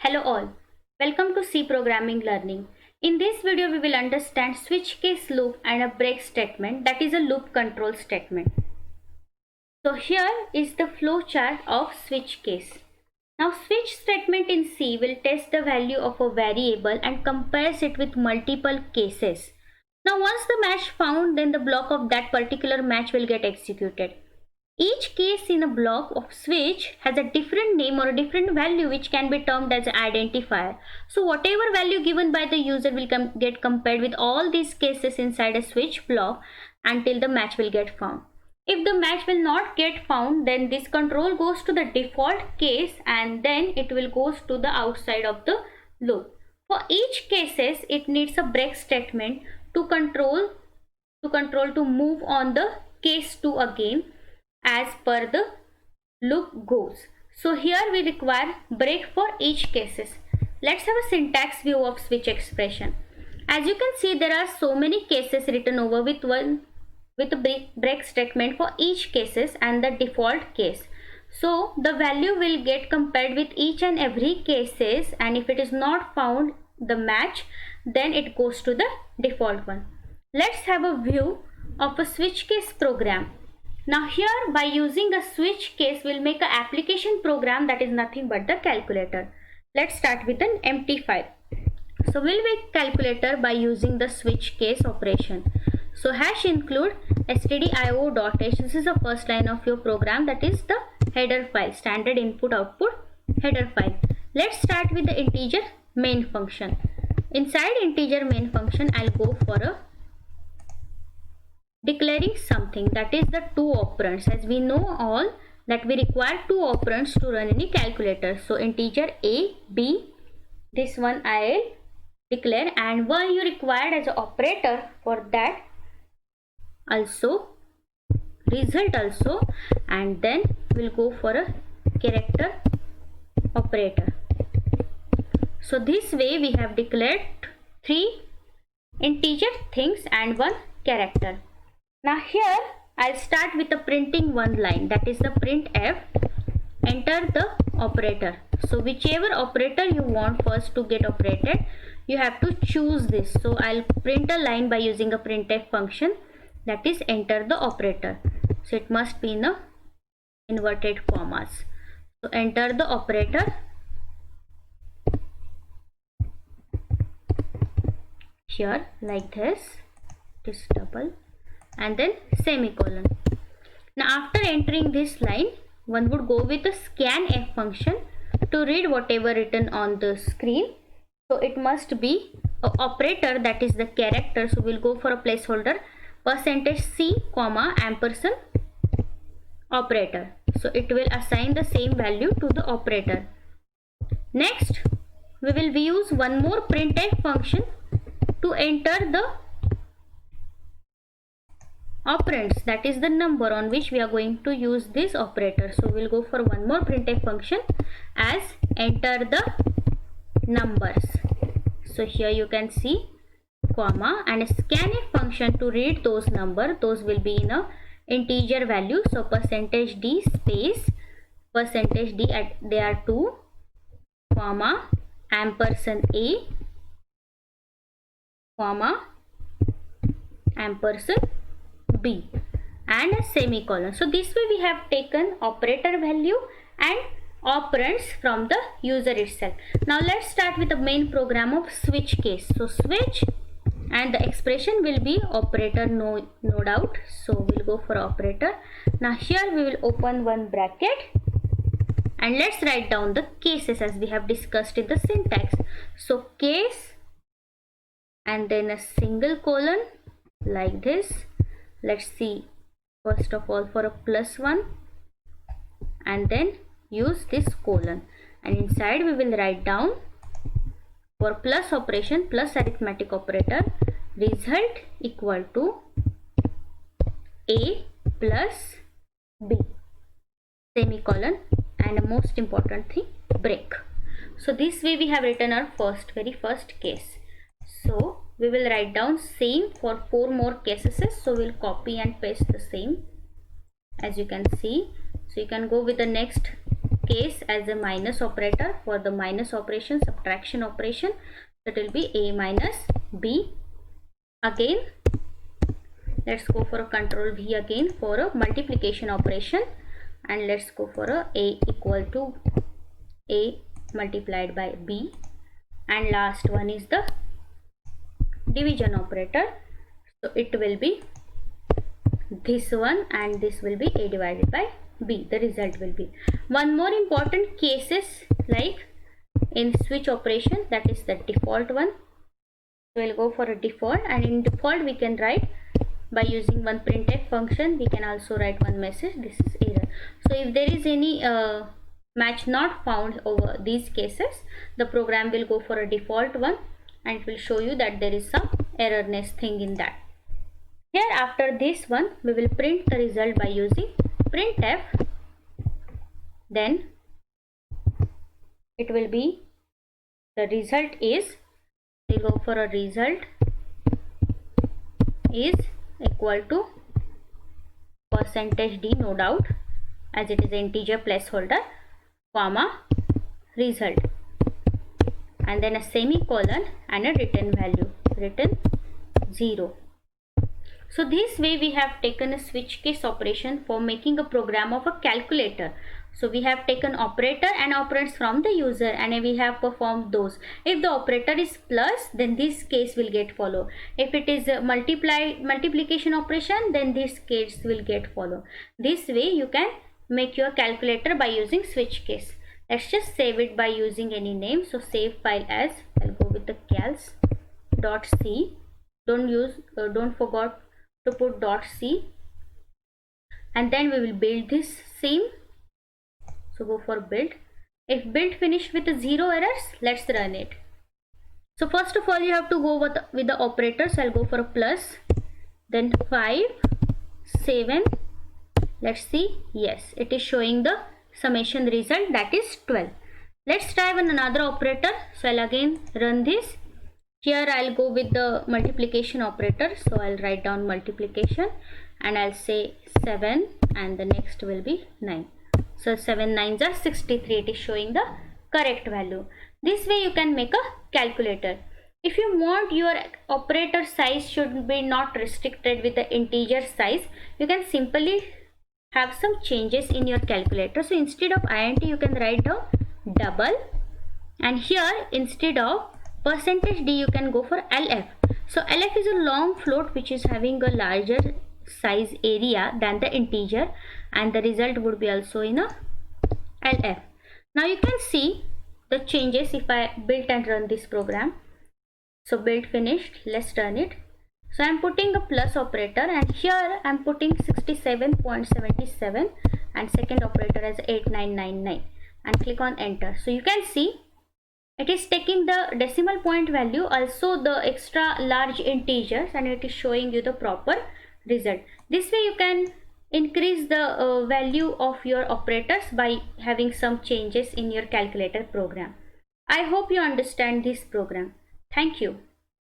Hello all, welcome to C Programming Learning. In this video we will understand switch case loop and a break statement, that is a loop control statement. So here is the flow chart of switch case. Now switch statement in C will test the value of a variable and compares it with multiple cases. Now once the match found, then the block of that particular match will get executed. Each case in a block of switch has a different name or a different value which can be termed as an identifier. So whatever value given by the user will get compared with all these cases inside a switch block until the match will get found. If the match will not get found, then this control goes to the default case and then it will goes to the outside of the loop. For each cases, it needs a break statement to control to move on the case 2 again as per the loop goes. So here we require break for each cases. Let's have a syntax view of switch expression. As you can see, there are so many cases written over with a break statement for each cases and the default case. So the value will get compared with each and every cases, and if it is not found the match, then it goes to the default one. Let's have a view of a switch case program. Now here, by using a switch case, we'll make an application program that is nothing but the calculator. Let's start with an empty file. So we'll make calculator by using the switch case operation. So hash include stdio.h. This is the first line of your program, that is the header file, standard input output header file. Let's start with the integer main function. Inside integer main function, I'll go for a declaring something, that is the two operands, as we know all that we require two operands to run any calculator. So integer a, b, this one I'll declare, and one you required as an operator for that also, result also, and then we'll go for a character operator. So this way we have declared three integer things and one character. Now here I'll start with the printing one line, that is the printf, enter the operator. So whichever operator you want first to get operated, you have to choose this. So I'll print a line by using a printf function, that is enter the operator. So it must be in a inverted commas. So enter the operator. Here like this double and then semicolon. Now after entering this line, one would go with the scanf function to read whatever written on the screen. So it must be an operator, that is the character. So we'll go for a placeholder %c comma ampersand operator. So it will assign the same value to the operator. Next we will use one more printf function to enter the operands, that is the number on which we are going to use this operator. So we'll go for one more printf function as enter the numbers. So here you can see comma and a scanf function to read those numbers. Those will be in a integer value. So %d space %d at they are 2 comma ampersand a comma ampersand b and a semicolon. So this way we have taken operator value and operands from the user itself. Now let's start with the main program of switch case. So switch and the expression will be operator, no doubt. So we'll go for operator. Now here we will open one bracket and let's write down the cases as we have discussed in the syntax. So case and then a single colon like this. Let's see, first of all for a +1 and then use this colon, and inside we will write down for plus operation plus arithmetic operator, result equal to a plus b semicolon, and a most important thing, break. So this way we have written our very first case. So we will write down same for 4 more cases. So we'll copy and paste the same as you can see. So you can go with the next case as a minus operator for the minus operation, subtraction operation. So it will be a minus b. Again, let's go for a control V again for a multiplication operation, and let's go for a equal to a multiplied by b, and last one is the division operator. So it will be this one, and this will be a divided by b. The result will be one more important cases like in switch operation, that is the default one. So we'll go for a default, and in default we can write by using one printf function. We can also write one message, this is error. So if there is any match not found over these cases, the program will go for a default one, and it will show you that there is some errorness thing in that. Here after this one, we will print the result by using printf. Then it will be the result is, we go for a result is equal to %d, no doubt, as it is integer placeholder, comma result, and then a semicolon and a return value, return 0. So this way we have taken a switch case operation for making a program of a calculator. So we have taken operator and operands from the user, and we have performed those. If the operator is plus, then this case will get follow. If it is a multiplication operation, then this case will get follow. This way you can make your calculator by using switch case. Let's just save it by using any name. So save file as, I'll go with the cals.c. Don't forget to put .c, and then we will build this scene. So go for build. If build finished with 0 errors, let's run it. So first of all you have to go with the operators. I'll go for a plus, then 5, 7. Let's see. Yes, it is showing the summation result, that is 12. Let's try one another operator. So I'll again run this. Here I'll go with the multiplication operator. So I'll write down multiplication, and I'll say 7, and the next will be 9. So 7 9s are 63. It is showing the correct value. This way you can make a calculator. If you want your operator size should be not restricted with the integer size, you can simply have some changes in your calculator. So instead of int you can write down double, and here instead of %d you can go for lf. So lf is a long float which is having a larger size area than the integer, and the result would be also in a lf. Now you can see the changes if I built and run this program. So build finished, let's run it. So I'm putting a plus operator, and here I'm putting 67.77 and second operator as 8999, and click on enter. So you can see it is taking the decimal point value, also the extra large integers, and it is showing you the proper result. This way you can increase the value of your operators by having some changes in your calculator program. I hope you understand this program. Thank you.